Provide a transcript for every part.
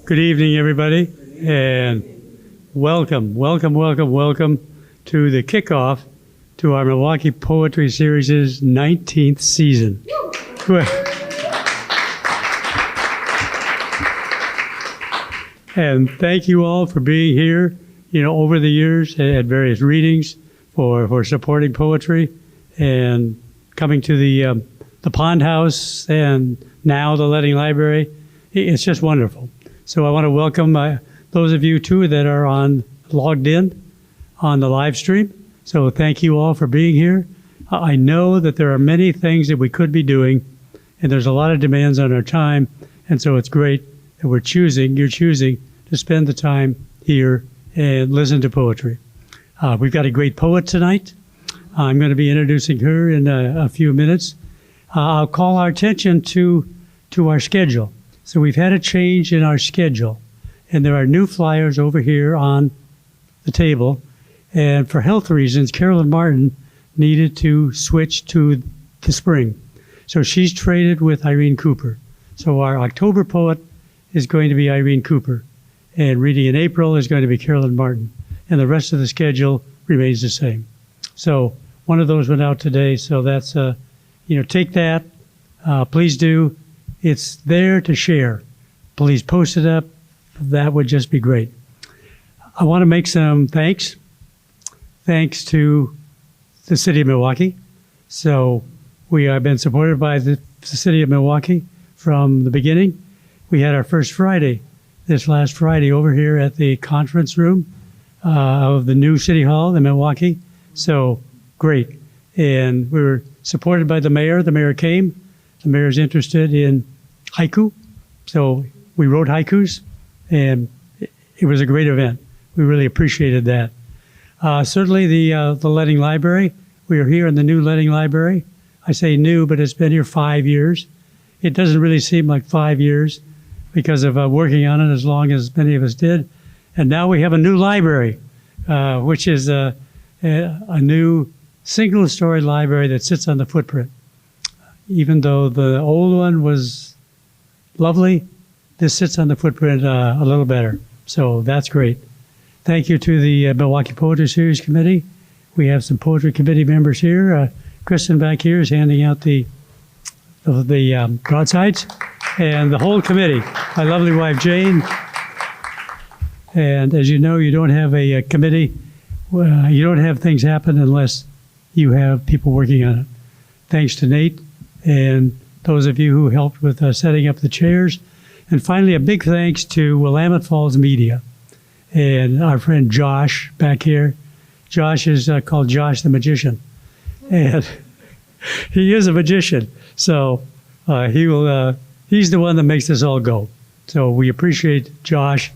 Good evening, everybody, and welcome to the kickoff to our Milwaukee Poetry Series' 19th season. And thank you all for being here, over the years at various readings, for supporting poetry, and coming to the Pond House and now the Letting Library. It's just wonderful. So I want to welcome those of you, too, that are logged in on the live stream. So thank you all for being here. I know that there are many things that we could be doing, and there's a lot of demands on our time, and so it's great that you're choosing to spend the time here and listen to poetry. We've got a great poet tonight. I'm going to be introducing her in a few minutes. I'll call our attention to our schedule. So we've had a change in our schedule, and there are new flyers over here on the table. And for health reasons, Carolyn Martin needed to switch to the spring. So she's traded with Irene Cooper. So our October poet is going to be Irene Cooper, and reading in April is going to be Carolyn Martin. And the rest of the schedule remains the same. So one of those went out today, so that's, take that. Please do. It's there to share. Please post it up. That would just be great. I want to make some thanks. Thanks to the City of Milwaukee. So we have been supported by the City of Milwaukee from the beginning. We had our first Friday, this last Friday, over here at the conference room of the new City Hall in Milwaukee. So great. And we were supported by the mayor. The mayor came. The mayor's interested in haiku. So we wrote haikus, and it was a great event. We really appreciated that. Certainly the Letting Library. We are here in the new Letting Library. I say new, but it's been here 5 years. It doesn't really seem like 5 years because of working on it as long as many of us did. And now we have a new library, which is a new single-story library that sits on the footprint. Even though the old one was lovely, this sits on the footprint a little better. So that's great. Thank you to the Milwaukee Poetry Series Committee. We have some poetry committee members here. Kristen back here is handing out the broadsides, and the whole committee. My lovely wife, Jane. And as you know, you don't have a committee. You don't have things happen unless you have people working on it. Thanks to Nate and those of you who helped with setting up the chairs. And finally, a big thanks to Willamette Falls Media and our friend Josh back here. Josh is called Josh the Magician. And he is a magician. So he's the one that makes this all go. So we appreciate Josh.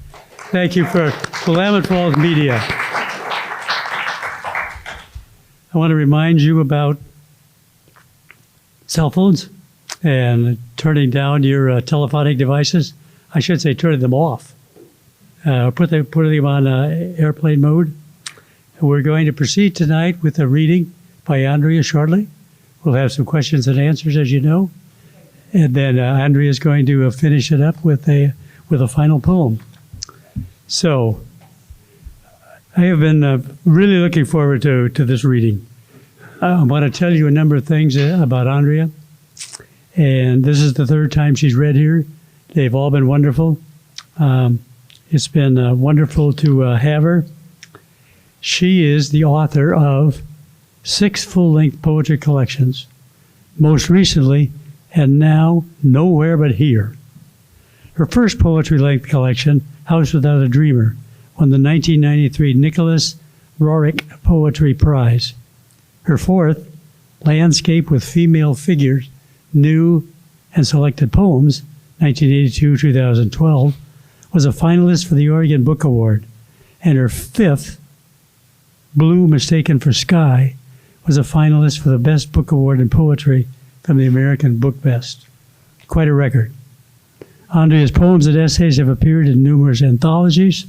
Thank you for Willamette Falls Media. I want to remind you about cell phones and turning down your telephonic devices. I should say turning them off. Put them on airplane mode. We're going to proceed tonight with a reading by Andrea shortly. We'll have some questions and answers, as you know. And then Andrea is going to finish it up with a final poem. So I have been really looking forward to this reading. I want to tell you a number of things about Andrea. And this is the third time she's read here. They've all been wonderful. It's been wonderful to have her. She is the author of 6 full-length poetry collections, most recently, and now Nowhere But Here. Her first poetry-length collection, House Without a Dreamer, won the 1993 Nicholas Roerich Poetry Prize. Her fourth, Landscape with Female Figures, New and Selected Poems, 1982-2012, was a finalist for the Oregon Book Award. And her fifth, Blue Mistaken for Sky, was a finalist for the Best Book Award in Poetry from the American Book Best. Quite a record. Andrea's poems and essays have appeared in numerous anthologies.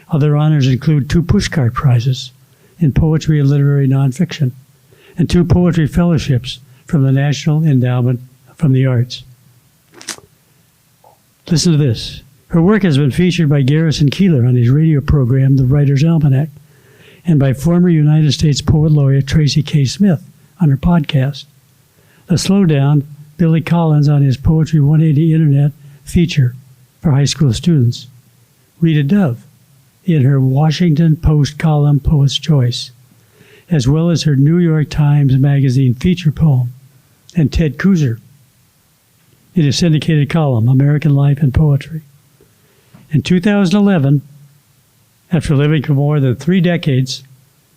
Other honors include 2 Pushcart Prizes in Poetry and Literary Nonfiction, and 2 Poetry Fellowships from the National Endowment from the Arts. Listen to this. Her work has been featured by Garrison Keillor on his radio program, The Writer's Almanac, and by former United States Poet Laureate Tracy K. Smith on her podcast. The Slowdown, Billy Collins on his Poetry 180 Internet feature for high school students. Rita Dove in her Washington Post column Poet's Choice, as well as her New York Times Magazine feature poem, and Ted Kooser in his syndicated column, American Life and Poetry. In 2011, after living for more than 3 decades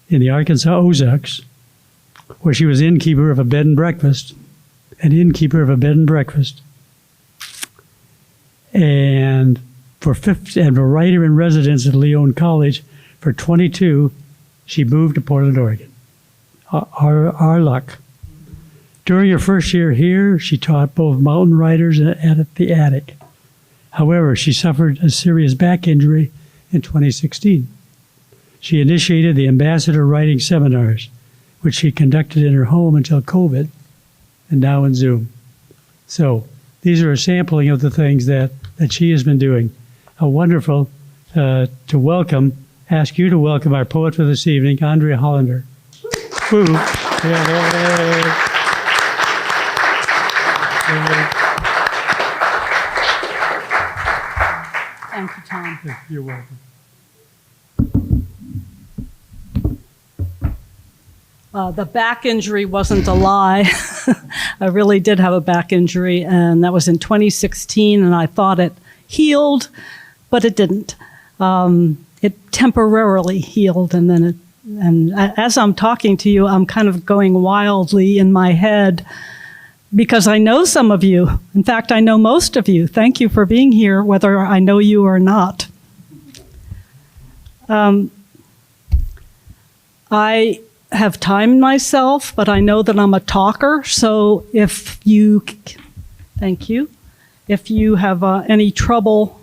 in the Arkansas Ozarks, where she was innkeeper of a bed and breakfast, and a writer in residence at Leon College for 22, she moved to Portland, Oregon. Our luck. During her first year here, she taught both mountain riders at the Attic. However, she suffered a serious back injury in 2016. She initiated the Ambassador Writing Seminars, which she conducted in her home until COVID, and now in Zoom. So these are a sampling of the things that she has been doing. Wonderful to ask you to welcome our poet for this evening, Andrea Hollander. Woo. Yeah. Thank you, Tom. You're welcome. The back injury wasn't a lie. I really did have a back injury, and that was in 2016, and I thought it healed, but it didn't. It temporarily healed, and then as I'm talking to you, I'm kind of going wildly in my head because I know some of you. In fact, I know most of you. Thank you for being here, whether I know you or not. I have timed myself, but I know that I'm a talker. So if you have any trouble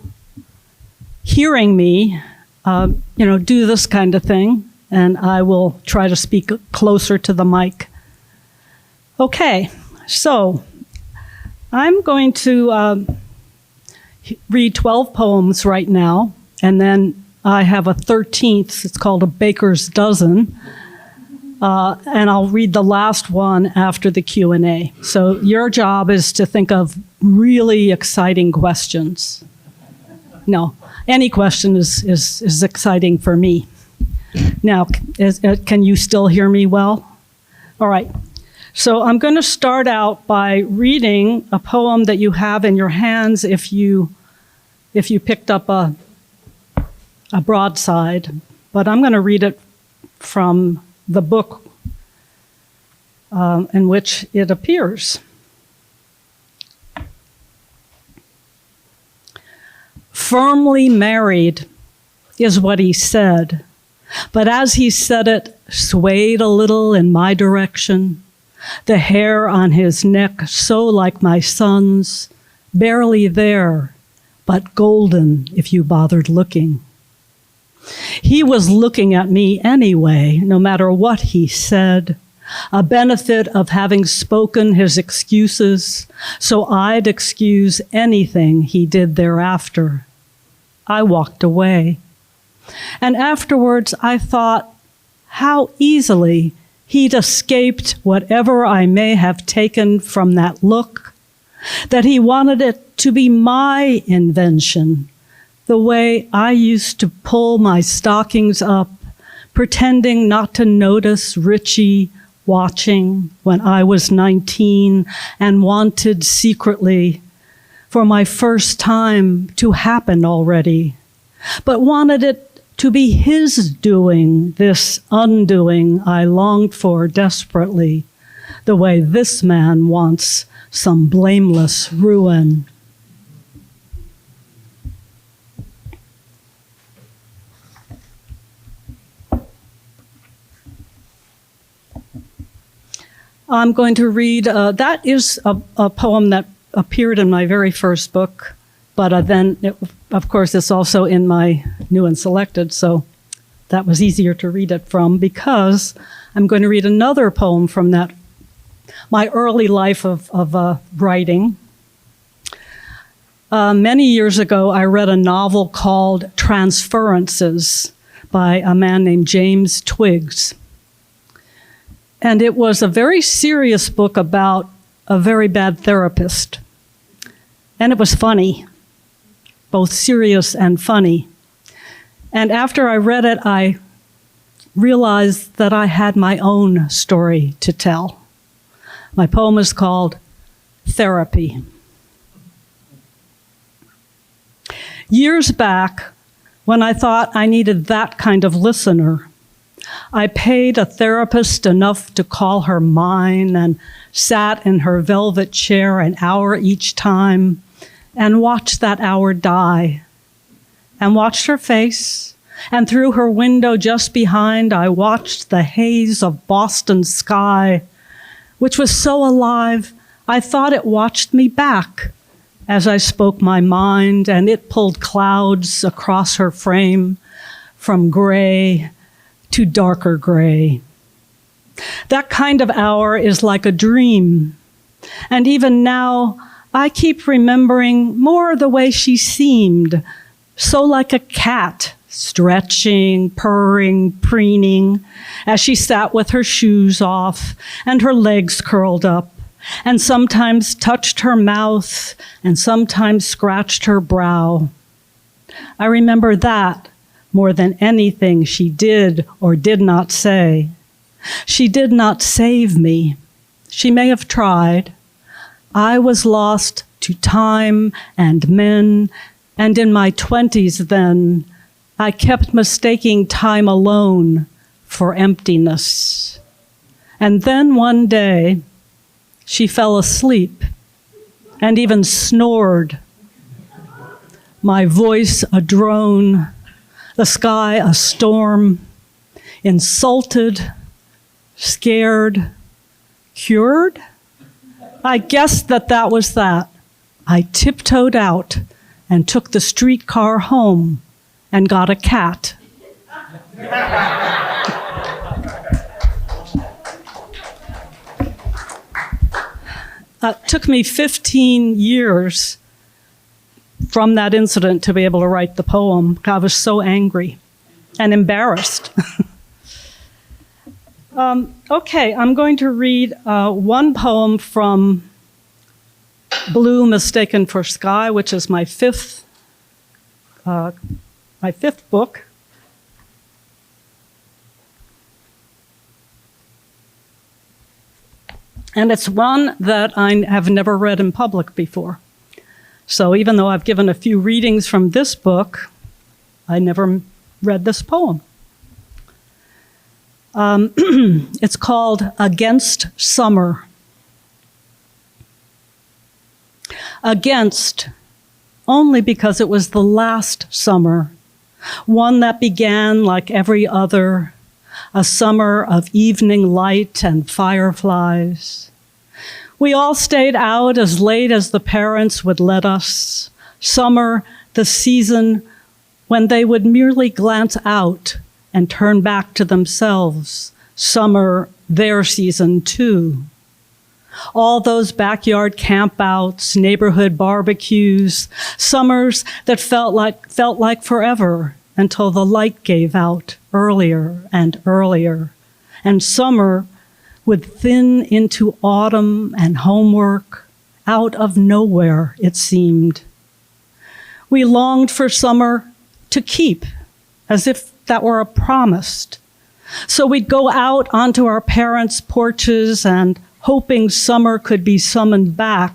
hearing me, do this kind of thing, and I will try to speak closer to the mic. Okay, so I'm going to read 12 poems right now, and then I have a 13th. It's called a baker's dozen. And I'll read the last one after the Q&A. So your job is to think of really exciting questions. No, any question is exciting for me. Now, can you still hear me well? All right. So I'm going to start out by reading a poem that you have in your hands if you picked up a broadside. But I'm going to read it from the book in which it appears. Firmly married is what he said, but as he said it, swayed a little in my direction, the hair on his neck so like my son's, barely there, but golden if you bothered looking. He was looking at me anyway, no matter what he said, a benefit of having spoken his excuses, so I'd excuse anything he did thereafter. I walked away. And afterwards I thought how easily he'd escaped whatever I may have taken from that look, that he wanted it to be my invention, the way I used to pull my stockings up, pretending not to notice Richie watching when I was 19 and wanted secretly for my first time to happen already, but wanted it to be his doing, this undoing I longed for desperately, the way this man wants some blameless ruin. I'm going to read, that is a poem that appeared in my very first book, but then, of course, it's also in my new and selected, so that was easier to read it from because I'm going to read another poem from my early life of writing. Many years ago, I read a novel called Transferences by a man named James Twiggs. And it was a very serious book about a very bad therapist. And it was funny, both serious and funny. And after I read it, I realized that I had my own story to tell. My poem is called Therapy. Years back, when I thought I needed that kind of listener, I paid a therapist enough to call her mine and sat in her velvet chair an hour each time and watched that hour die, and watched her face, and through her window just behind, I watched the haze of Boston sky, which was so alive, I thought it watched me back as I spoke my mind, and it pulled clouds across her frame from gray to darker gray. That kind of hour is like a dream, and even now, I keep remembering more the way she seemed, so like a cat, stretching, purring, preening, as she sat with her shoes off and her legs curled up, and sometimes touched her mouth and sometimes scratched her brow. I remember that more than anything she did or did not say. She did not save me. She may have tried. I was lost to time and men, and in my 20s then, I kept mistaking time alone for emptiness. And then one day, she fell asleep and even snored. My voice a drone, the sky a storm, insulted, scared, cured? I guessed that was that. I tiptoed out and took the streetcar home and got a cat. It took me 15 years from that incident to be able to write the poem. I was so angry and embarrassed. Okay, I'm going to read one poem from Blue Mistaken for Sky, which is my fifth book. And it's one that I have never read in public before. So even though I've given a few readings from this book, I never read this poem. It's called Against Summer. Against, only because it was the last summer, one that began like every other, a summer of evening light and fireflies. We all stayed out as late as the parents would let us. Summer, the season when they would merely glance out and turn back to themselves. Summer, their season too. All those backyard campouts, neighborhood barbecues, summers that felt like forever until the light gave out earlier and earlier. And summer would thin into autumn and homework out of nowhere, it seemed. We longed for summer to keep, as if that were a promise. So we'd go out onto our parents' porches and, hoping summer could be summoned back,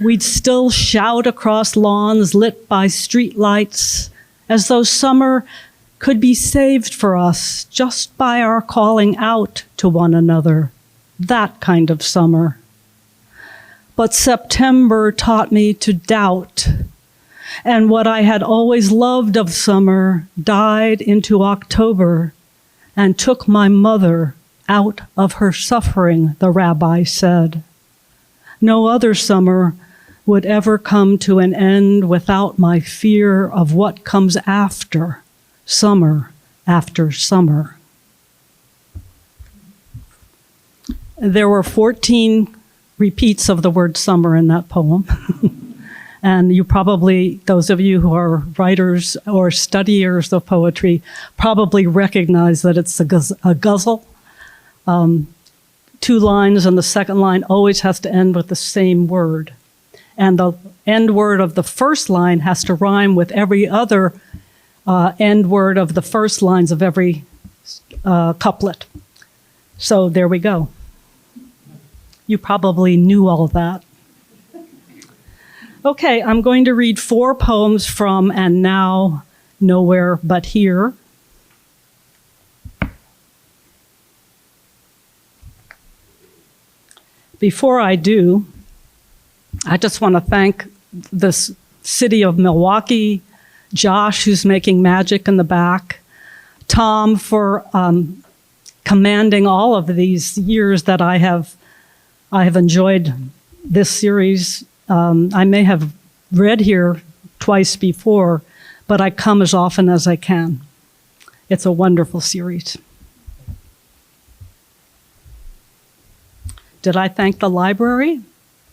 we'd still shout across lawns lit by streetlights, as though summer could be saved for us just by our calling out to one another, that kind of summer. But September taught me to doubt, and what I had always loved of summer died into October and took my mother out of her suffering, the rabbi said. No other summer would ever come to an end without my fear of what comes after summer after summer. There were 14 repeats of the word summer in that poem. And you probably, those of you who are writers or studiers of poetry, probably recognize that it's a guzzle. 2 lines, and the second line always has to end with the same word. And the end word of the first line has to rhyme with every other end word of the first lines of every couplet. So there we go. You probably knew all that. Okay, I'm going to read 4 poems from And Now, Nowhere But Here. Before I do, I just want to thank the city of Milwaukee, Josh, who's making magic in the back, Tom for commanding all of these years that I have enjoyed this series. I may have read here twice before, but I come as often as I can. It's a wonderful series. Did I thank the library?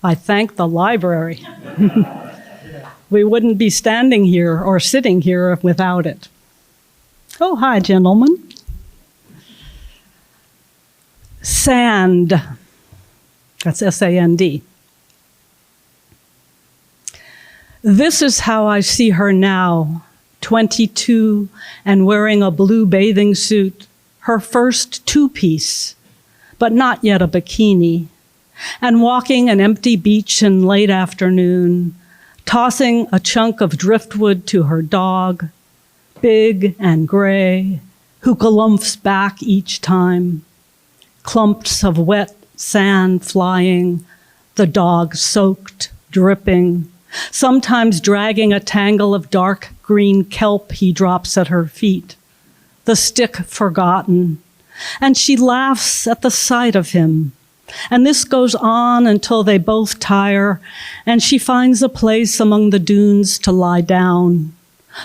I thank the library. We wouldn't be standing here or sitting here without it. Oh, hi, gentlemen. Sand. That's S-A-N-D. This is how I see her now, 22 and wearing a blue bathing suit, her first 2-piece, but not yet a bikini, and walking an empty beach in late afternoon, tossing a chunk of driftwood to her dog, big and gray, who galumphs back each time, clumps of wet sand flying, the dog soaked, dripping, sometimes dragging a tangle of dark green kelp he drops at her feet, the stick forgotten, and she laughs at the sight of him. And this goes on until they both tire, and she finds a place among the dunes to lie down,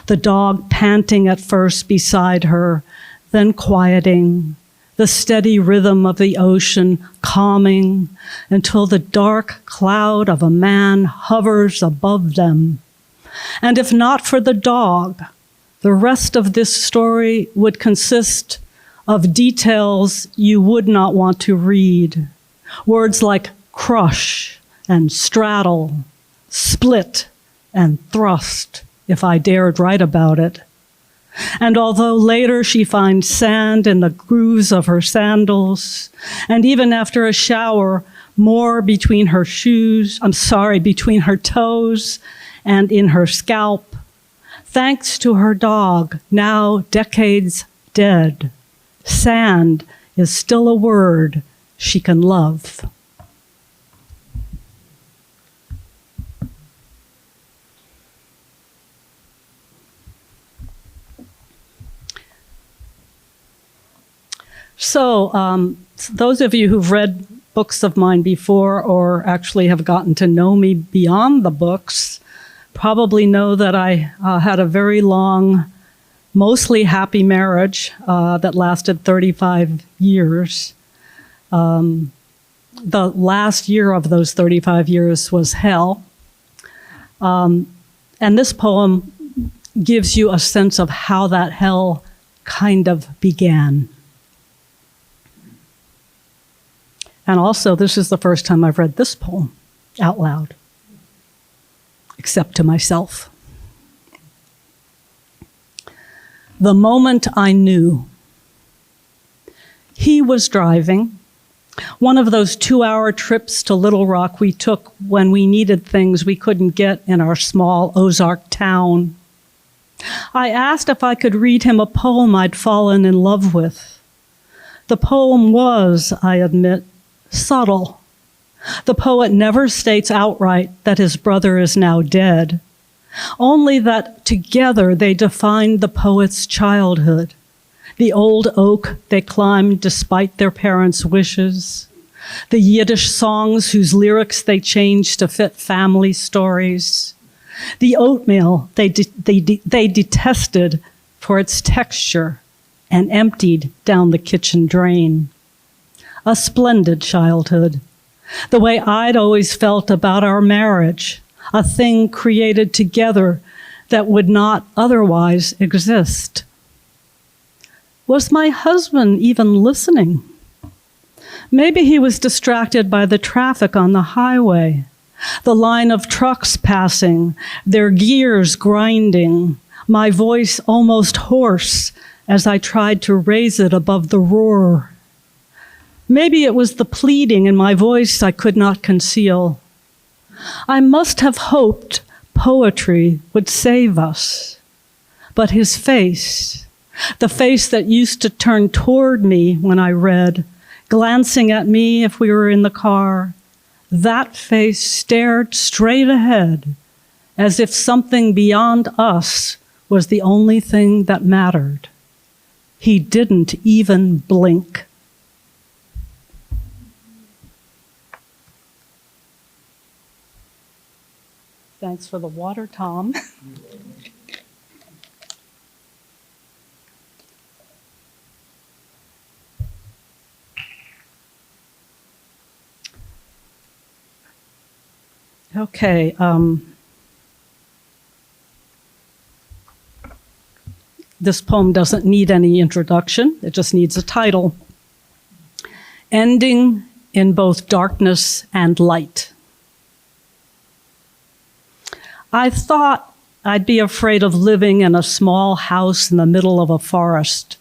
the dog panting at first beside her, then quieting, the steady rhythm of the ocean calming until the dark cloud of a man hovers above them. And if not for the dog, the rest of this story would consist of details you would not want to read. Words like crush and straddle, split and thrust, if I dared write about it. And although later she finds sand in the grooves of her sandals, and even after a shower, more between her between her toes and in her scalp, thanks to her dog, now decades dead, sand is still a word she can love. So those of you who've read books of mine before or actually have gotten to know me beyond the books probably know that I had a very long, mostly happy marriage that lasted 35 years. The last year of those 35 years was hell. And this poem gives you a sense of how that hell kind of began. And also, this is the first time I've read this poem out loud, except to myself. The moment I knew. He was driving, one of those 2-hour trips to Little Rock we took when we needed things we couldn't get in our small Ozark town. I asked if I could read him a poem I'd fallen in love with. The poem was, I admit, subtle. The poet never states outright that his brother is now dead, only that together they defined the poet's childhood, the old oak they climbed despite their parents' wishes, the Yiddish songs whose lyrics they changed to fit family stories, the oatmeal they detested for its texture and emptied down the kitchen drain. A splendid childhood, the way I'd always felt about our marriage, a thing created together that would not otherwise exist. Was my husband even listening? Maybe he was distracted by the traffic on the highway, the line of trucks passing, their gears grinding, my voice almost hoarse as I tried to raise it above the roar. Maybe it was the pleading in my voice I could not conceal. I must have hoped poetry would save us. But his face, the face that used to turn toward me when I read, glancing at me if we were in the car, that face stared straight ahead as if something beyond us was the only thing that mattered. He didn't even blink. Thanks for the water, Tom. Okay. This poem doesn't need any introduction. It just needs a title. Ending in both darkness and light. I thought I'd be afraid of living in a small house in the middle of a forest.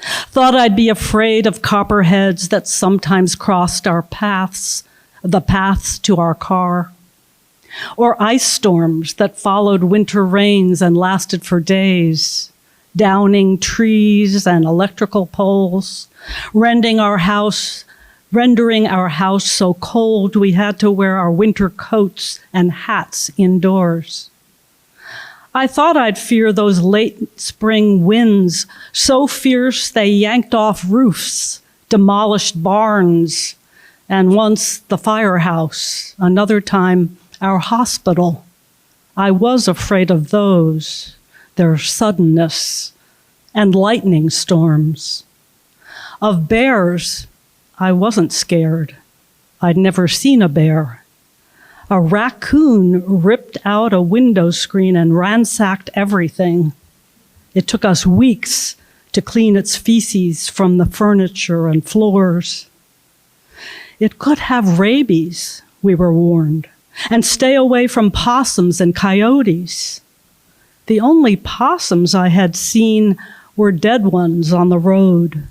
Thought I'd be afraid of copperheads that sometimes crossed our paths, the paths to our car, or ice storms that followed winter rains and lasted for days, downing trees and electrical poles, rendering our house so cold we had to wear our winter coats and hats indoors. I thought I'd fear those late spring winds, so fierce they yanked off roofs, demolished barns, and once the firehouse, another time our hospital. I was afraid of those, their suddenness, and lightning storms. Of bears, I wasn't scared. I'd never seen a bear. A raccoon ripped out a window screen and ransacked everything. It took us weeks to clean its feces from the furniture and floors. It could have rabies, we were warned, and stay away from possums and coyotes. The only possums I had seen were dead ones on the road.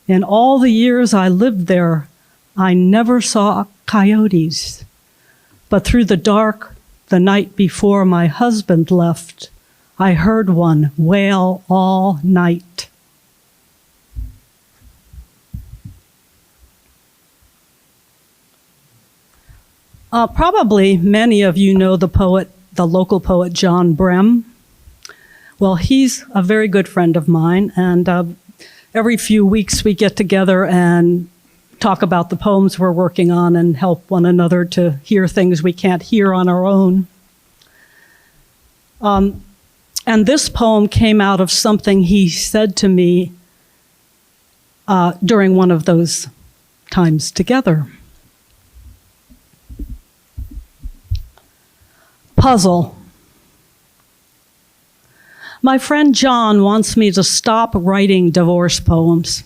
In all the years I lived there, I never saw coyotes. But through the dark, the night before my husband left, I heard one wail all night. Probably many of you know the local poet John Brehm. Well, he's a very good friend of mine, and every few weeks we get together and talk about the poems we're working on and help one another to hear things we can't hear on our own. And this poem came out of something he said to me during one of those times together. Puzzle. My friend John wants me to stop writing divorce poems.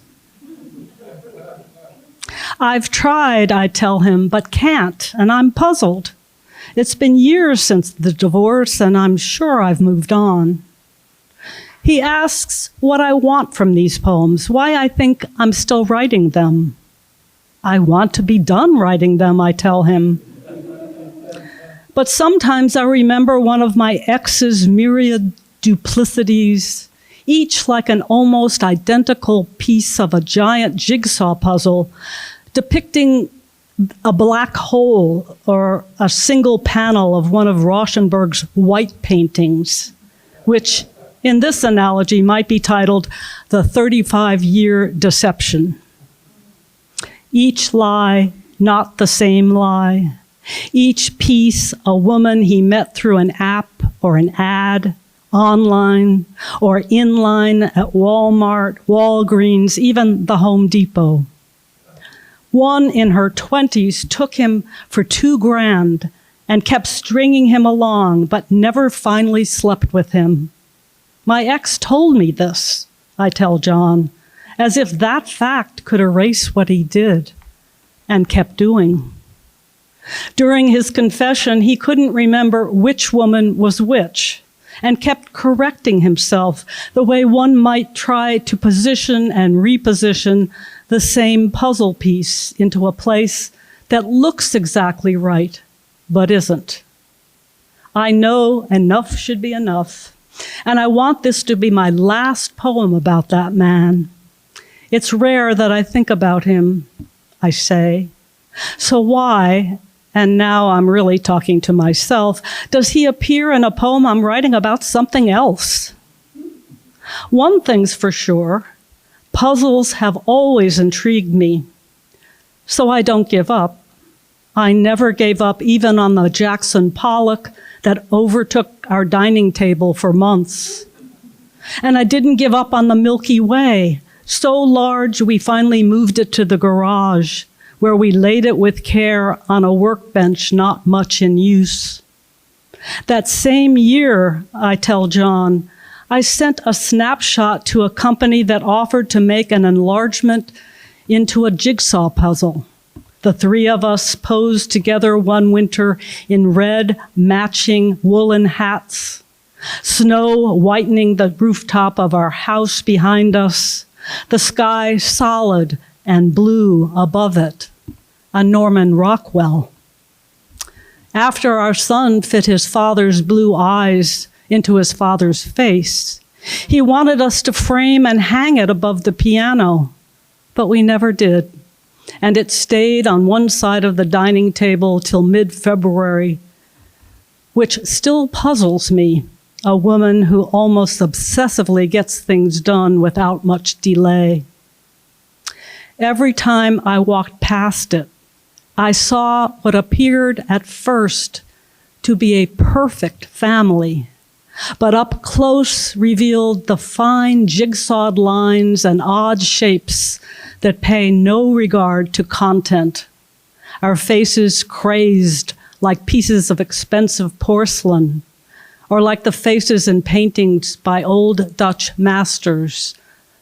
I've tried, I tell him, but can't, and I'm puzzled. It's been years since the divorce, and I'm sure I've moved on. He asks what I want from these poems, why I think I'm still writing them. I want to be done writing them, I tell him. But sometimes I remember one of my ex's myriad duplicities, each like an almost identical piece of a giant jigsaw puzzle, depicting a black hole or a single panel of one of Rauschenberg's white paintings, which in this analogy might be titled The 35-Year Deception. Each lie, not the same lie. Each piece, a woman he met through an app or an ad, online or inline at Walmart, Walgreens, even the Home Depot. One in her 20s took him for $2,000 and kept stringing him along, but never finally slept with him. My ex told me this, I tell John, as if that fact could erase what he did and kept doing. During his confession, he couldn't remember which woman was which and kept correcting himself the way one might try to position and reposition the same puzzle piece into a place that looks exactly right, but isn't. I know enough should be enough, and I want this to be my last poem about that man. It's rare that I think about him, I say. So why, and now I'm really talking to myself, does he appear in a poem I'm writing about something else? One thing's for sure, puzzles have always intrigued me, so I don't give up. I never gave up even on the Jackson Pollock that overtook our dining table for months. And I didn't give up on the Milky Way, so large we finally moved it to the garage, where we laid it with care on a workbench not much in use. That same year, I tell John, I sent a snapshot to a company that offered to make an enlargement into a jigsaw puzzle. The three of us posed together one winter in red, matching woolen hats, snow whitening the rooftop of our house behind us, the sky solid and blue above it, a Norman Rockwell. After our son fit his father's blue eyes into his father's face, he wanted us to frame and hang it above the piano, but we never did. And it stayed on one side of the dining table till mid-February, which still puzzles me, a woman who almost obsessively gets things done without much delay. Every time I walked past it, I saw what appeared at first to be a perfect family, but up close revealed the fine jigsawed lines and odd shapes that pay no regard to content. Our faces crazed like pieces of expensive porcelain, or like the faces in paintings by old Dutch masters,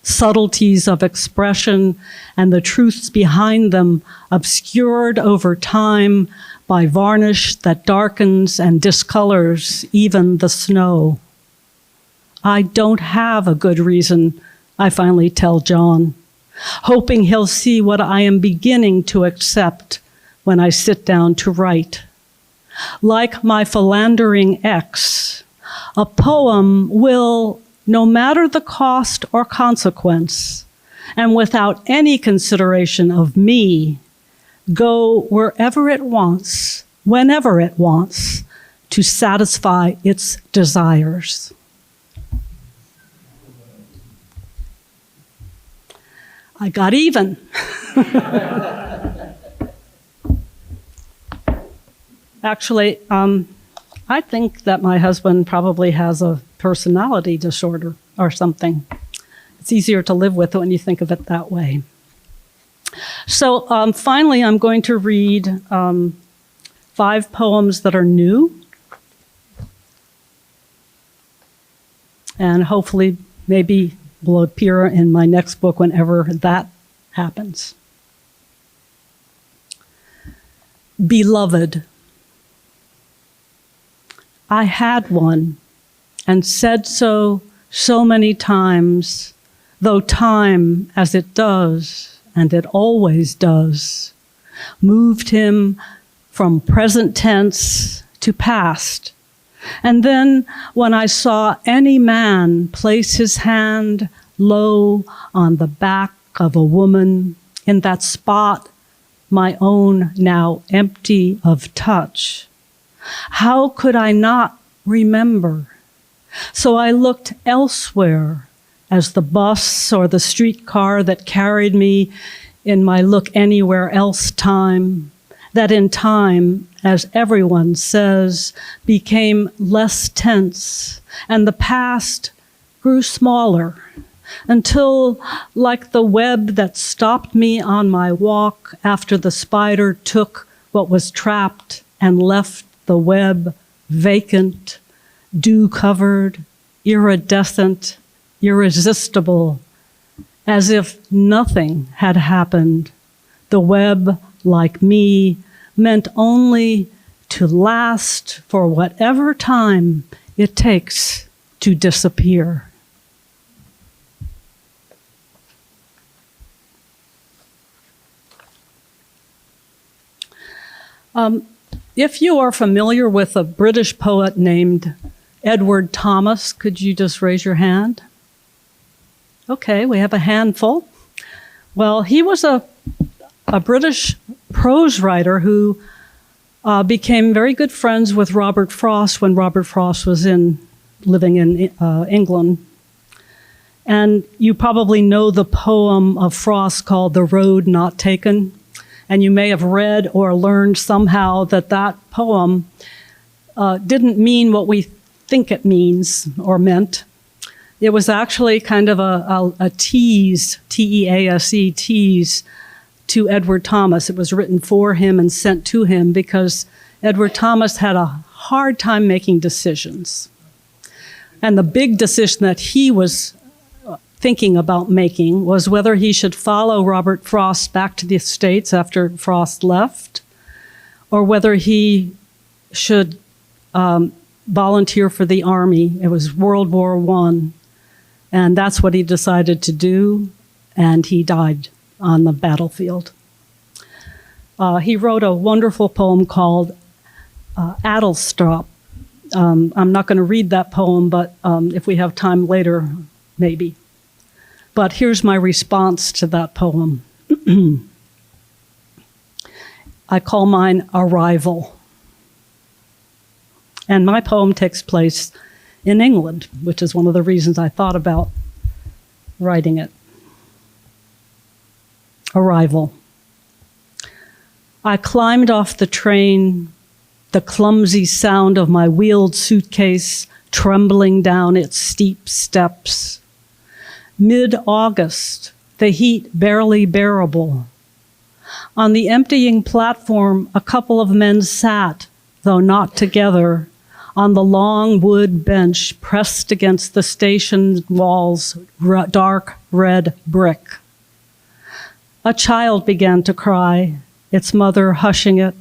subtleties of expression and the truths behind them obscured over time by varnish that darkens and discolors even the snow. I don't have a good reason, I finally tell John, hoping he'll see what I am beginning to accept when I sit down to write. Like my philandering ex, a poem will, no matter the cost or consequence, and without any consideration of me, go wherever it wants, whenever it wants, to satisfy its desires. I got even. Actually, I think that my husband probably has a personality disorder or something. It's easier to live with when you think of it that way. So finally, I'm going to read 5 poems that are new, and hopefully maybe will appear in my next book whenever that happens. Beloved. I had one and said so many times, though time, as it does, and it always does, moved him from present tense to past. And then when I saw any man place his hand low on the back of a woman in that spot, my own now empty of touch, how could I not remember? So I looked elsewhere as the bus or the streetcar that carried me in my look anywhere else time, that in time, as everyone says, became less tense, and the past grew smaller, until, like the web that stopped me on my walk after the spider took what was trapped and left the web, vacant, dew-covered, iridescent, irresistible, as if nothing had happened. The web, like me, meant only to last for whatever time it takes to disappear. If you are familiar with a British poet named Edward Thomas, could you just raise your hand? Okay, we have a handful. Well, he was a British prose writer who became very good friends with Robert Frost when Robert Frost was living in England. And you probably know the poem of Frost called The Road Not Taken. And you may have read or learned somehow that that poem didn't mean what we think it means or meant. It was actually kind of a tease, T-E-A-S-E, tease to Edward Thomas. It was written for him and sent to him because Edward Thomas had a hard time making decisions. And the big decision that he was thinking about making was whether he should follow Robert Frost back to the States after Frost left, or whether he should volunteer for the army. It was World War I, and that's what he decided to do, and he died on the battlefield. He wrote a wonderful poem called Adlestrop. I'm not going to read that poem, but if we have time later, maybe. But here's my response to that poem. I call mine Arrival. And my poem takes place in England, which is one of the reasons I thought about writing it. Arrival. I climbed off the train, the clumsy sound of my wheeled suitcase trembling down its steep steps. Mid-August, the heat barely bearable. On the emptying platform, a couple of men sat, though not together, on the long wood bench pressed against the station wall's dark red brick. A child began to cry, its mother hushing it.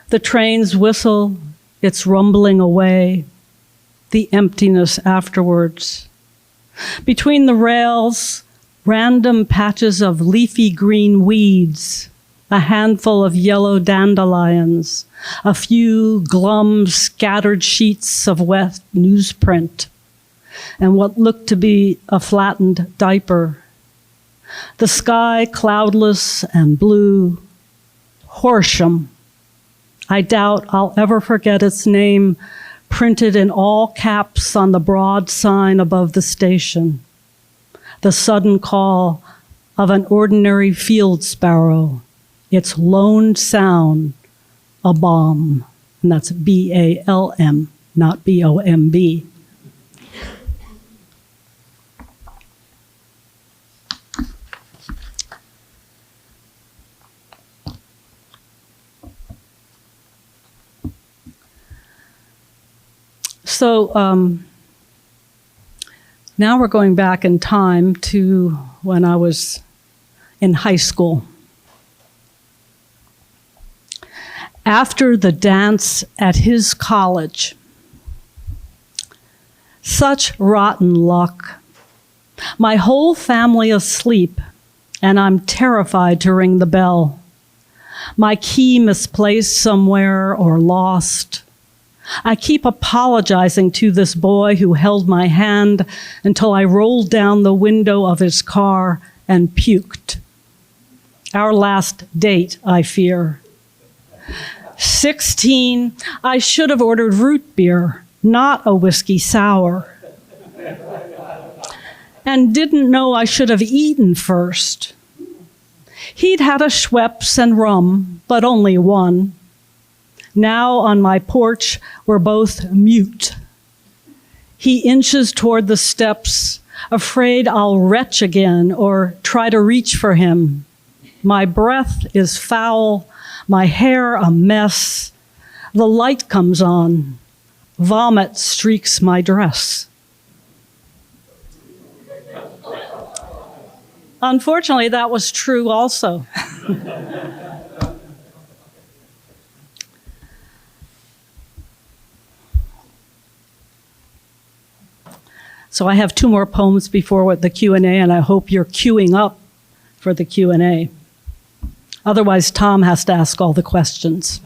The train's whistle, its rumbling away, the emptiness afterwards. Between the rails, random patches of leafy green weeds, a handful of yellow dandelions, a few glum, scattered sheets of wet newsprint, and what looked to be a flattened diaper. The sky cloudless and blue. Horsham. I doubt I'll ever forget its name, printed in all caps on the broad sign above the station. The sudden call of an ordinary field sparrow, its lone sound, a bomb. And that's B-A-L-M, not B-O-M-B. So now we're going back in time to when I was in high school. After the dance at his college, such rotten luck. My whole family asleep, and I'm terrified to ring the bell. My key misplaced somewhere or lost. I keep apologizing to this boy who held my hand until I rolled down the window of his car and puked. Our last date, I fear. 16, I should have ordered root beer, not a whiskey sour. And didn't know I should have eaten first. He'd had a Schweppes and rum, but only one. Now on my porch, we're both mute. He inches toward the steps, afraid I'll retch again or try to reach for him. My breath is foul, my hair a mess. The light comes on. Vomit streaks my dress. Unfortunately, that was true also. So I have two more poems before the Q&A, and I hope you're queuing up for the Q&A. Otherwise, Tom has to ask all the questions.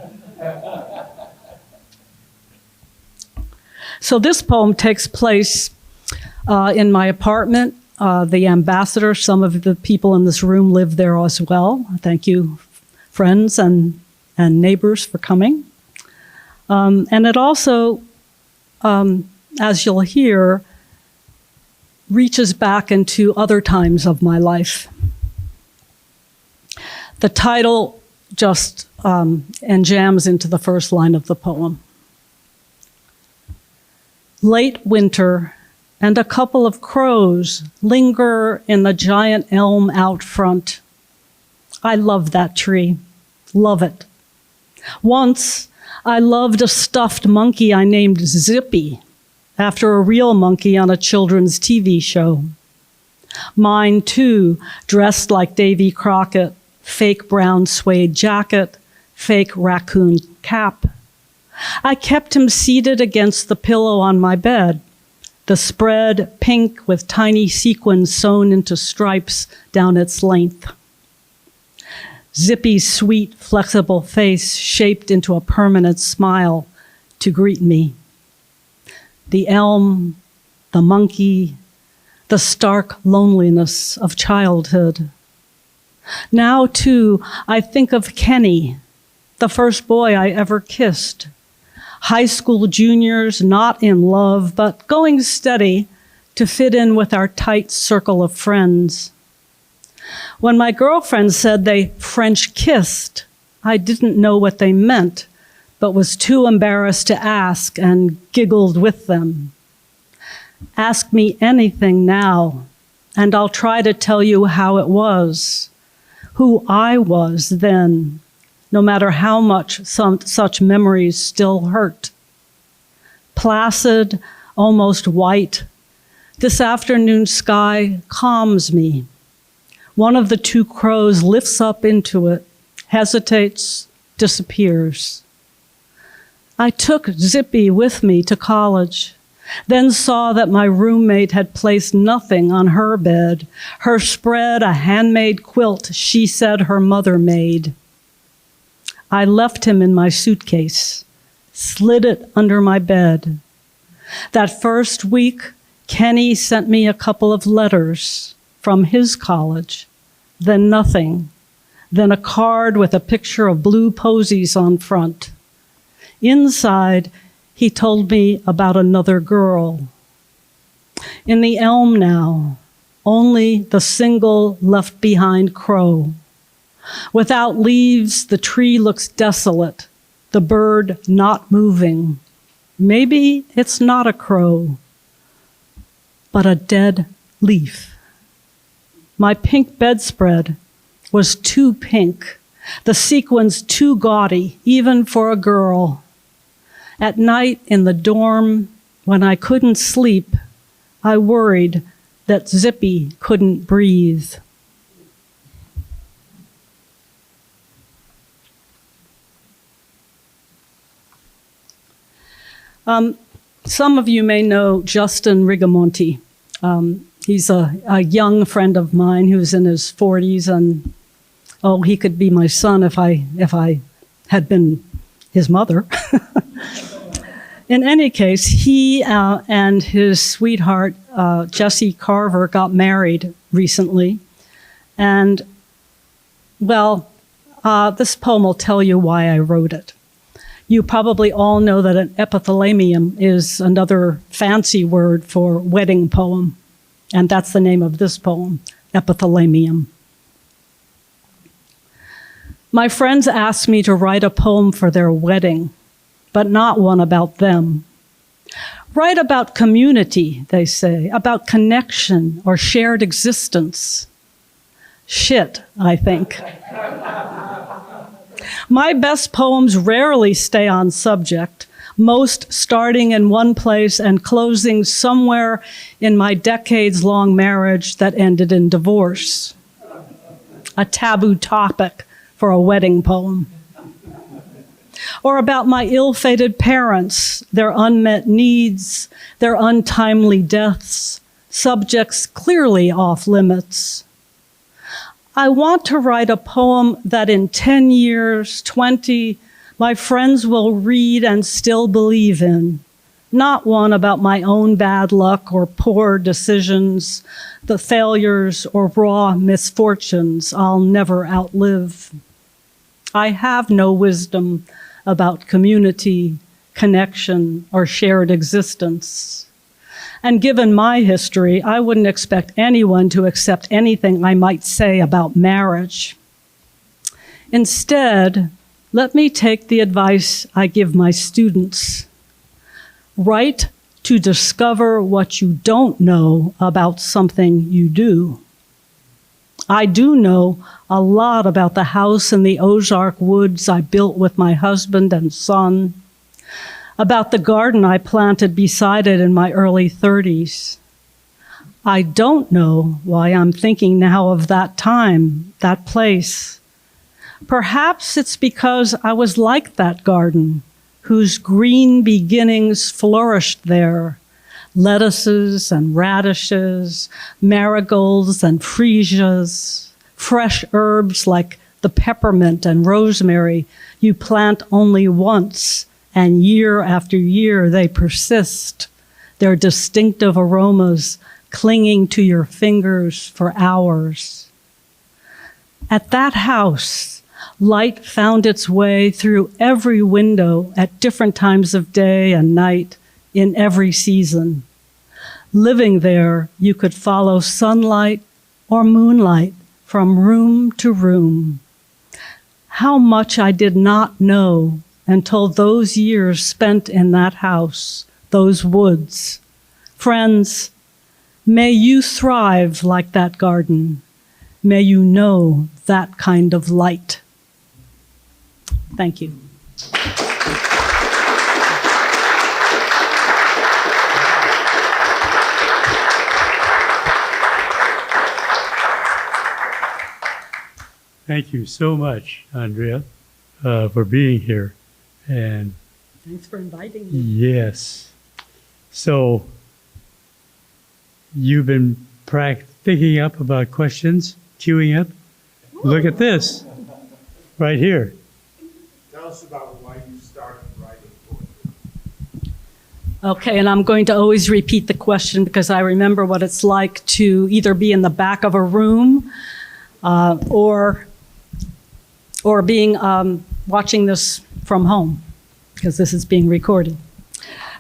So this poem takes place in my apartment. The Ambassador, some of the people in this room live there as well. Thank you, friends and neighbors, for coming. And it also, as you'll hear, reaches back into other times of my life. The title just enjams into the first line of the poem. Late winter, and a couple of crows linger in the giant elm out front. I love that tree, love it. Once, I loved a stuffed monkey I named Zippy, after a real monkey on a children's TV show. Mine, too, dressed like Davy Crockett, fake brown suede jacket, fake raccoon cap. I kept him seated against the pillow on my bed, the spread pink with tiny sequins sewn into stripes down its length. Zippy's sweet, flexible face shaped into a permanent smile to greet me. The elm, the monkey, the stark loneliness of childhood. Now, too, I think of Kenny, the first boy I ever kissed. High school juniors, not in love, but going steady to fit in with our tight circle of friends. When my girlfriends said they French kissed, I didn't know what they meant, but was too embarrassed to ask and giggled with them. Ask me anything now, and I'll try to tell you how it was, who I was then, no matter how much such memories still hurt. Placid, almost white, this afternoon sky calms me. One of the two crows lifts up into it, hesitates, disappears. I took Zippy with me to college, then saw that my roommate had placed nothing on her bed, her spread a handmade quilt she said her mother made. I left him in my suitcase, slid it under my bed. That first week, Kenny sent me a couple of letters from his college, then nothing, then a card with a picture of blue posies on front. Inside, he told me about another girl. In the elm now, only the single left behind crow. Without leaves, the tree looks desolate, the bird not moving. Maybe it's not a crow, but a dead leaf. My pink bedspread was too pink, the sequins too gaudy, even for a girl. At night in the dorm, when I couldn't sleep, I worried that Zippy couldn't breathe. Some of you may know Justin Rigamonti. He's a young friend of mine who's in his 40s, and he could be my son if I had been his mother. In any case, he and his sweetheart, Jessie Carver, got married recently. And, this poem will tell you why I wrote it. You probably all know that an epithalamium is another fancy word for wedding poem, and that's the name of this poem, Epithalamium. My friends asked me to write a poem for their wedding, but not one about them. Write about community, they say, about connection or shared existence. Shit, I think. My best poems rarely stay on subject, most starting in one place and closing somewhere in my decades-long marriage that ended in divorce. A taboo topic for a wedding poem. Or about my ill-fated parents, their unmet needs, their untimely deaths, subjects clearly off limits. I want to write a poem that in 10 years, 20, my friends will read and still believe in, not one about my own bad luck or poor decisions, the failures or raw misfortunes I'll never outlive. I have no wisdom about community, connection, or shared existence. And given my history, I wouldn't expect anyone to accept anything I might say about marriage. Instead, let me take the advice I give my students. Write to discover what you don't know about something you do. I do know a lot about the house in the Ozark woods I built with my husband and son, about the garden I planted beside it in my early 30s. I don't know why I'm thinking now of that time, that place. Perhaps it's because I was like that garden, whose green beginnings flourished there. Lettuces and radishes, marigolds and freesias, fresh herbs like the peppermint and rosemary you plant only once, and year after year they persist, their distinctive aromas clinging to your fingers for hours. At that house, light found its way through every window at different times of day and night in every season. Living there, you could follow sunlight or moonlight from room to room. How much I did not know until those years spent in that house, those woods. Friends, may you thrive like that garden. May you know that kind of light. Thank you. Thank you so much, Andrea, for being here. And Thanks for inviting me. yes, so you've been thinking up about questions, queuing up. Look at this, right here. Tell us about why you started writing poetry. Okay, and I'm going to always repeat the question because I remember what it's like to either be in the back of a room or being watching this from home, because this is being recorded.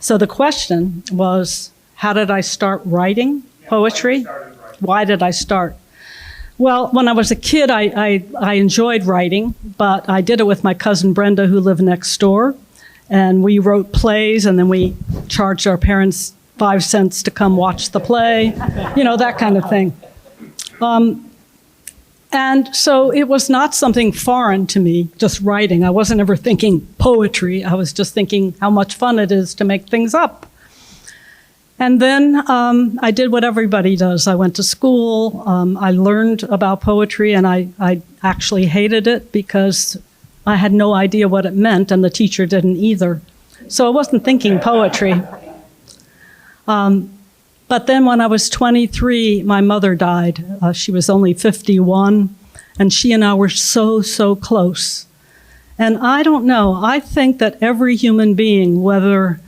So the question was, how did I start writing poetry? Why did I start? Well, when I was a kid, I enjoyed writing, but I did it with my cousin Brenda, who lived next door. And we wrote plays, and then we charged our parents 5 cents to come watch the play, that kind of thing. And so it was not something foreign to me, just writing. I wasn't ever thinking poetry. I was just thinking how much fun it is to make things up. And then I did what everybody does. I went to school. I learned about poetry, and I actually hated it because I had no idea what it meant, and the teacher didn't either. So I wasn't thinking poetry. But then when I was 23, my mother died. She was only 51, and she and I were so, so close. And I don't know, I think that every human being, whether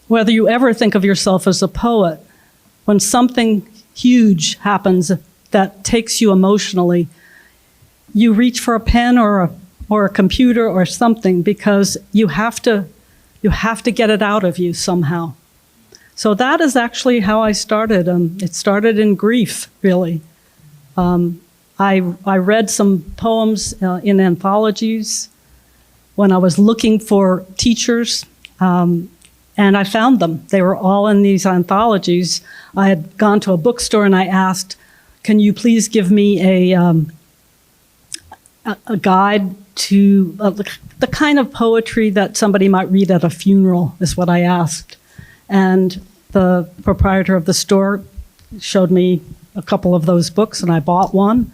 you ever think of yourself as a poet, when something huge happens that takes you emotionally, you reach for a pen or a computer or something because you have to get it out of you somehow. So that is actually how I started. It started in grief, really. I read some poems in anthologies when I was looking for teachers, and I found them. They were all in these anthologies. I had gone to a bookstore and I asked, "Can you please give me a guide to the kind of poetry that somebody might read at a funeral is what I asked. And the proprietor of the store showed me a couple of those books, and I bought one.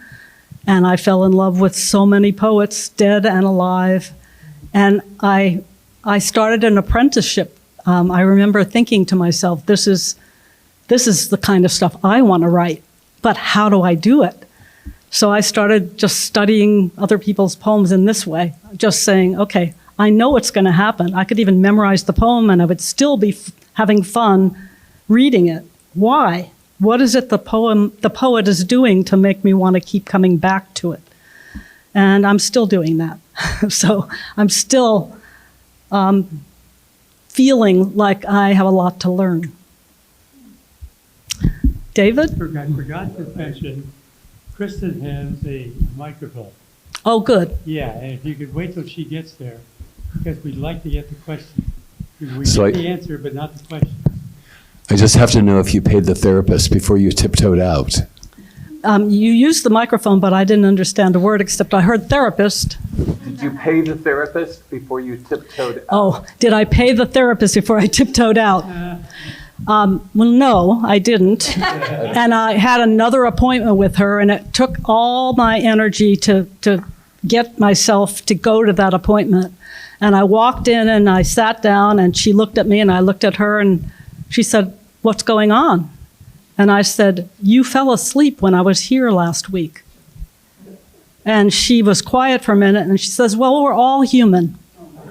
And I fell in love with so many poets, dead and alive. And I started an apprenticeship. I remember thinking to myself, this is the kind of stuff I want to write, but how do I do it? So I started just studying other people's poems in this way, just saying, okay, I know it's going to happen. I could even memorize the poem and I would still be having fun reading it. Why? What is it the poet is doing to make me want to keep coming back to it? And I'm still doing that. So I'm still feeling like I have a lot to learn. David? I forgot to mention, Kristen has a microphone. Oh, good. Yeah, and if you could wait till she gets there, because we'd like to get the question. We So get the answer, but not the question. I just have to know if you paid the therapist before you tiptoed out. You used the microphone, but I didn't understand a word except I heard therapist. Did you pay the therapist before you tiptoed out? Oh, did I pay the therapist before I tiptoed out? Well, no, I didn't. And I had another appointment with her, and it took all my energy to get myself to go to that appointment. And I walked in and I sat down, and she looked at me, and I looked at her, and she said, "What's going on?" And I said, "You fell asleep when I was here last week." And she was quiet for a minute, and she says, "Well, we're all human."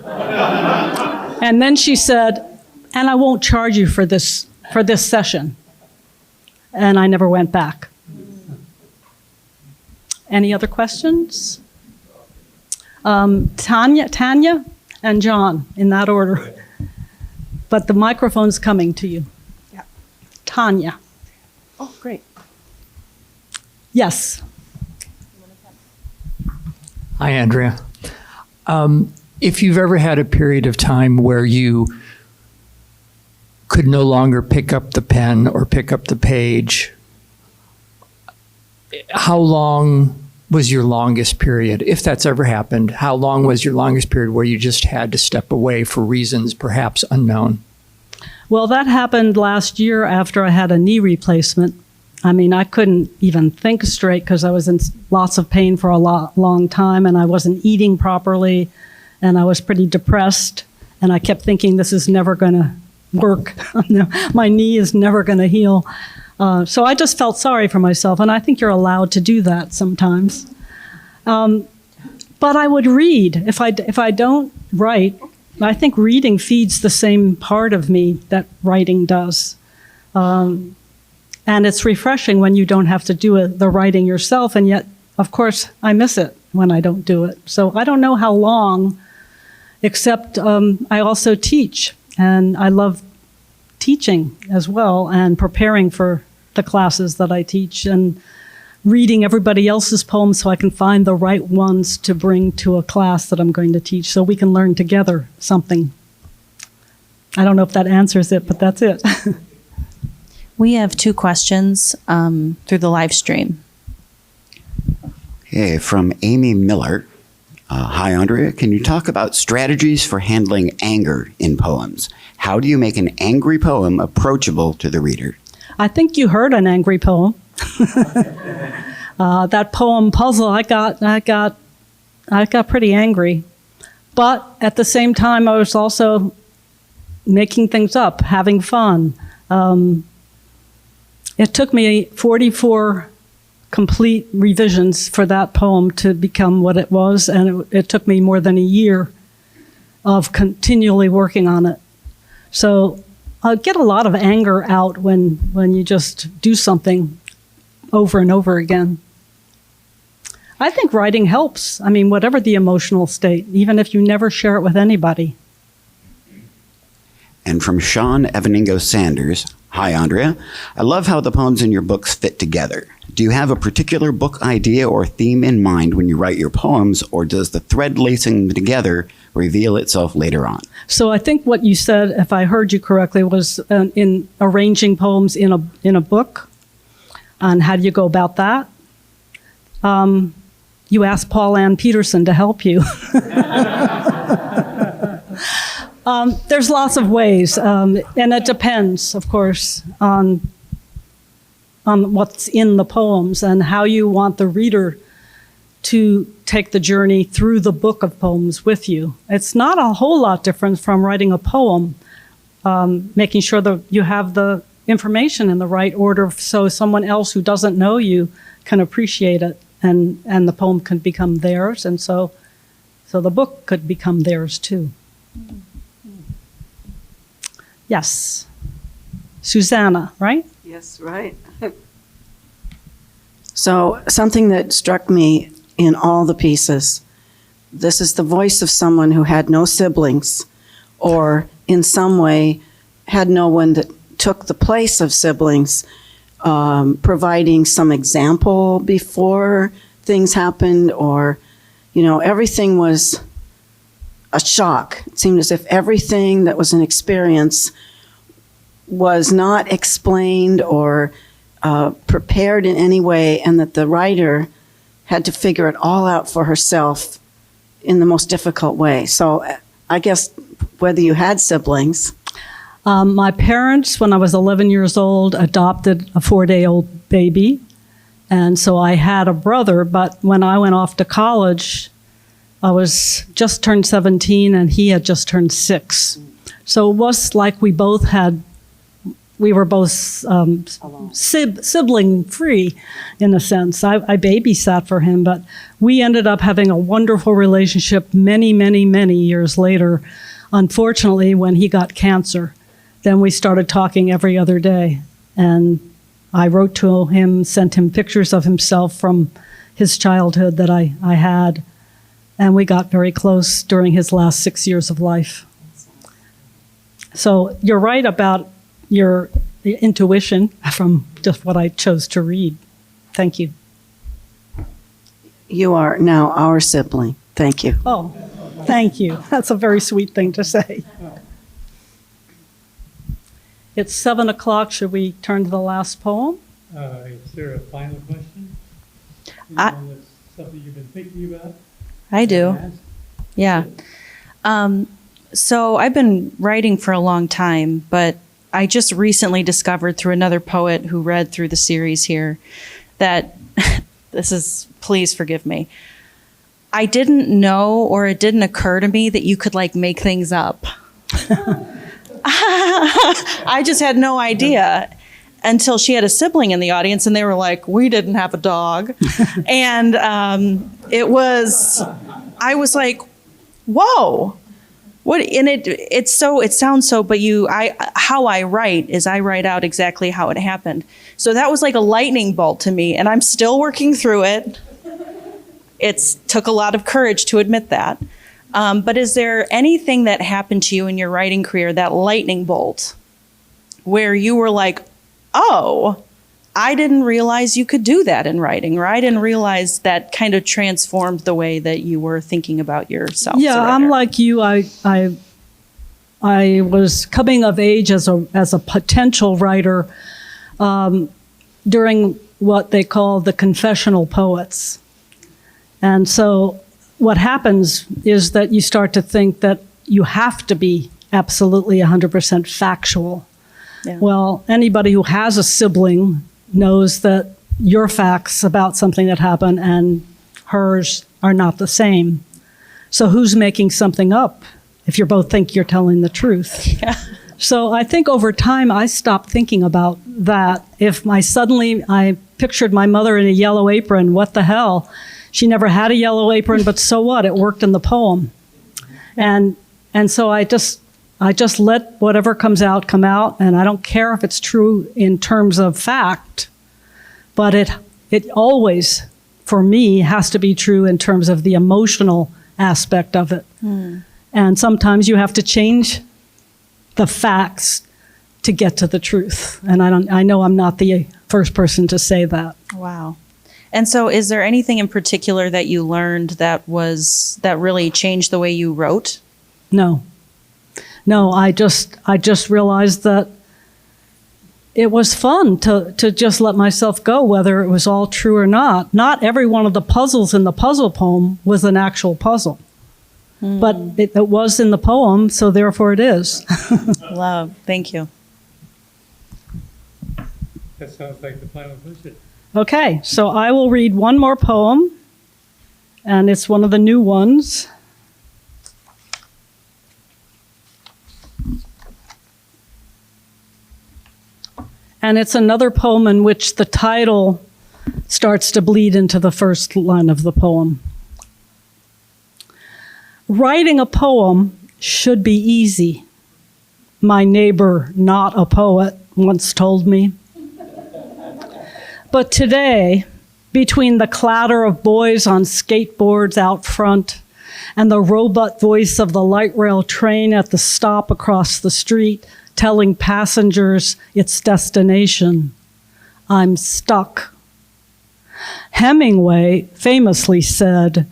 And then she said, "And I won't charge you for this session." And I never went back. Any other questions? Tanya, and John, in that order. But the microphone's coming to you. Yeah. Tanya. Oh, great. Yes. Hi, Andrea. If you've ever had a period of time where you could no longer pick up the pen or pick up the page, how long was your longest period? If that's ever happened, how long was your longest period where you just had to step away for reasons perhaps unknown? Well, that happened last year after I had a knee replacement. I mean, I couldn't even think straight because I was in lots of pain for a long time, and I wasn't eating properly, and I was pretty depressed, and I kept thinking this is never going to work. My knee is never going to heal. So I just felt sorry for myself, and I think you're allowed to do that sometimes. But I would read. If I don't write, I think reading feeds the same part of me that writing does. And it's refreshing when you don't have to do the writing yourself, and yet, of course, I miss it when I don't do it. So I don't know how long, except I also teach, and I love teaching as well and preparing for the classes that I teach and reading everybody else's poems so I can find the right ones to bring to a class that I'm going to teach so we can learn together something. I don't know if that answers it, but that's it. We have 2 questions through the live stream. Okay, from Amy Miller. Hi, Andrea. Can you talk about strategies for handling anger in poems? How do you make an angry poem approachable to the reader? I think you heard an angry poem. That poem Puzzle, I got pretty angry. But at the same time, I was also making things up, having fun. It took me 44 complete revisions for that poem to become what it was, and it took me more than a year of continually working on it. So I get a lot of anger out when you just do something over and over again. I think writing helps. I mean, whatever the emotional state, even if you never share it with anybody. And from Sean Evaningo Sanders. Hi, Andrea. I love how the poems in your books fit together. Do you have a particular book idea or theme in mind when you write your poems, or does the thread lacing them together reveal itself later on? So I think what you said, if I heard you correctly, was in arranging poems in a book. And how do you go about that? You you ask Paul Ann Peterson to help you. There's lots of ways, and it depends, of course, on what's in the poems and how you want the reader to take the journey through the book of poems with you. It's not a whole lot different from writing a poem, making sure that you have the information in the right order so someone else who doesn't know you can appreciate it, and the poem can become theirs, and so the book could become theirs too. Yes. Susanna, right? Yes, right. So, something that struck me in all the pieces, this is the voice of someone who had no siblings, or in some way had no one that took the place of siblings, providing some example before things happened, or, everything was a shock. It seemed as if everything that was an experience was not explained or prepared in any way, and that the writer had to figure it all out for herself in the most difficult way. So I guess whether you had siblings. My parents, when I was 11 years old, adopted a 4-day-old baby. And so I had a brother, but when I went off to college, I was just turned 17 and he had just turned 6. So it was like we were both sibling free in a sense. I babysat for him, but we ended up having a wonderful relationship many, many, many years later. Unfortunately, when he got cancer, then we started talking every other day. And I wrote to him, sent him pictures of himself from his childhood that I had. And we got very close during his last 6 years of life. So you're right about your intuition from just what I chose to read. Thank you. You are now our sibling. Thank you. Oh, thank you. That's a very sweet thing to say. It's 7 o'clock. Should we turn to the last poem? Is there a final question? I- Anyone that's something you've been thinking about? I do. Ask? Yeah. So I've been writing for a long time, but I just recently discovered through another poet who read through the series here that please forgive me. I didn't know, or it didn't occur to me that you could make things up. I just had no idea until she had a sibling in the audience and they were like, we didn't have a dog. And I was like, whoa. What? And it sounds so, but how I write is I write out exactly how it happened. So that was like a lightning bolt to me, and I'm still working through it. It took a lot of courage to admit that. But is there anything that happened to you in your writing career, that lightning bolt, where you were like, oh, I didn't realize you could do that in writing, or I didn't realize that kind of transformed the way that you were thinking about yourself? Yeah, I'm like you. I was coming of age as a potential writer during what they call the confessional poets. And so what happens is that you start to think that you have to be absolutely 100% factual. Yeah. Well, anybody who has a sibling knows that your facts about something that happened and hers are not the same. So who's making something up if you both think you're telling the truth? Yeah. So I think over time I stopped thinking about that. If I pictured my mother in a yellow apron, what the hell? She never had a yellow apron, but so what? It worked in the poem. And so I just let whatever comes out come out, and I don't care if it's true in terms of fact, but it always, for me, has to be true in terms of the emotional aspect of it. And sometimes you have to change the facts to get to the truth. And I know I'm not the first person to say that. Wow. And so is there anything in particular that you learned that really changed the way you wrote? No, I just realized that it was fun to just let myself go, whether it was all true or not. Not every one of the puzzles in the puzzle poem was an actual puzzle. But it was in the poem, so therefore it is. Love. Thank you. That sounds like the final question. Okay, so I will read one more poem, and it's one of the new ones. And it's another poem in which the title starts to bleed into the first line of the poem. Writing a poem should be easy. My neighbor, not a poet, once told me. But today, between the clatter of boys on skateboards out front and the robot voice of the light rail train at the stop across the street telling passengers its destination, I'm stuck. Hemingway famously said,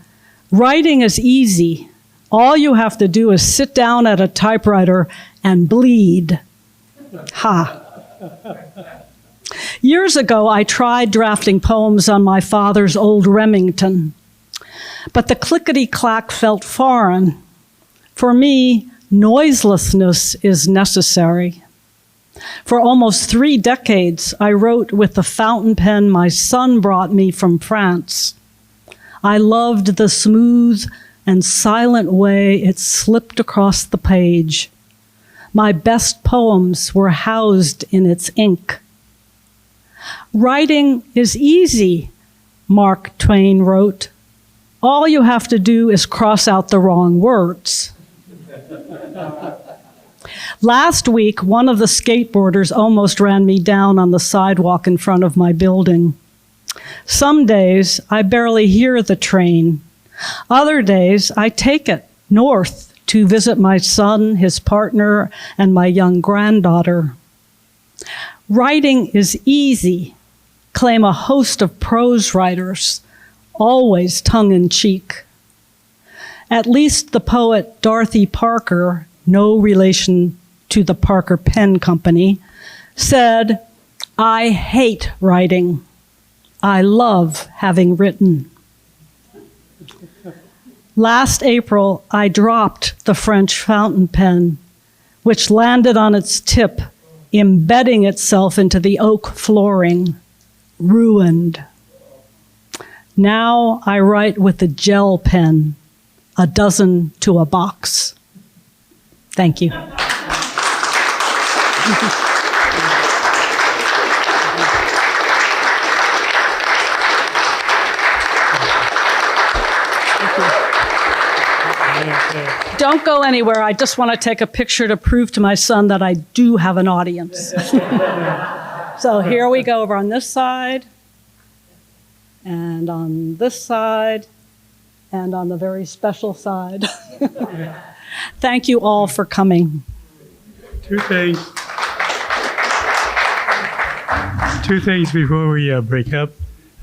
"Writing is easy. All you have to do is sit down at a typewriter and bleed." Ha. Years ago, I tried drafting poems on my father's old Remington, but the clickety-clack felt foreign. For me, noiselessness is necessary. For almost 3 decades, I wrote with the fountain pen my son brought me from France. I loved the smooth and silent way it slipped across the page. My best poems were housed in its ink. Writing is easy, Mark Twain wrote. All you have to do is cross out the wrong words. Last week, one of the skateboarders almost ran me down on the sidewalk in front of my building. Some days, I barely hear the train. Other days, I take it north to visit my son, his partner, and my young granddaughter. Writing is easy, claim a host of prose writers, always tongue-in-cheek. At least the poet Dorothy Parker, no relation to the Parker Pen Company, said, "I hate writing. I love having written." Last April, I dropped the French fountain pen, which landed on its tip, embedding itself into the oak flooring, ruined. Now I write with the gel pen, a dozen to a box. Thank you. Don't go anywhere. I just want to take a picture to prove to my son that I do have an audience. So here we go, over on this side, and on this side, and on the very special side. Thank you all for coming. Two things before we break up.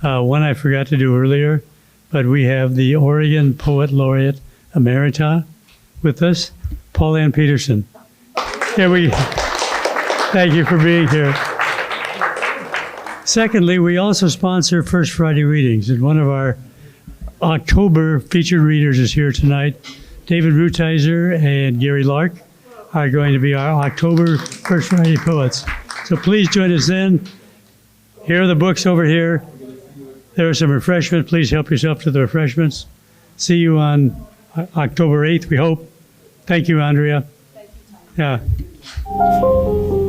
One I forgot to do earlier, but we have the Oregon Poet Laureate Emerita with us, Paul Ann Peterson. Thank you for being here. Secondly, we also sponsor First Friday Readings, and one of our October featured readers is here tonight. David Rutizer and Gary Lark are going to be our October First Friday poets. So please join us then. Here are the books over here. There are some refreshments. Please help yourself to the refreshments. See you on October 8th, we hope. Thank you, Andrea. Thank you, Tom. Yeah.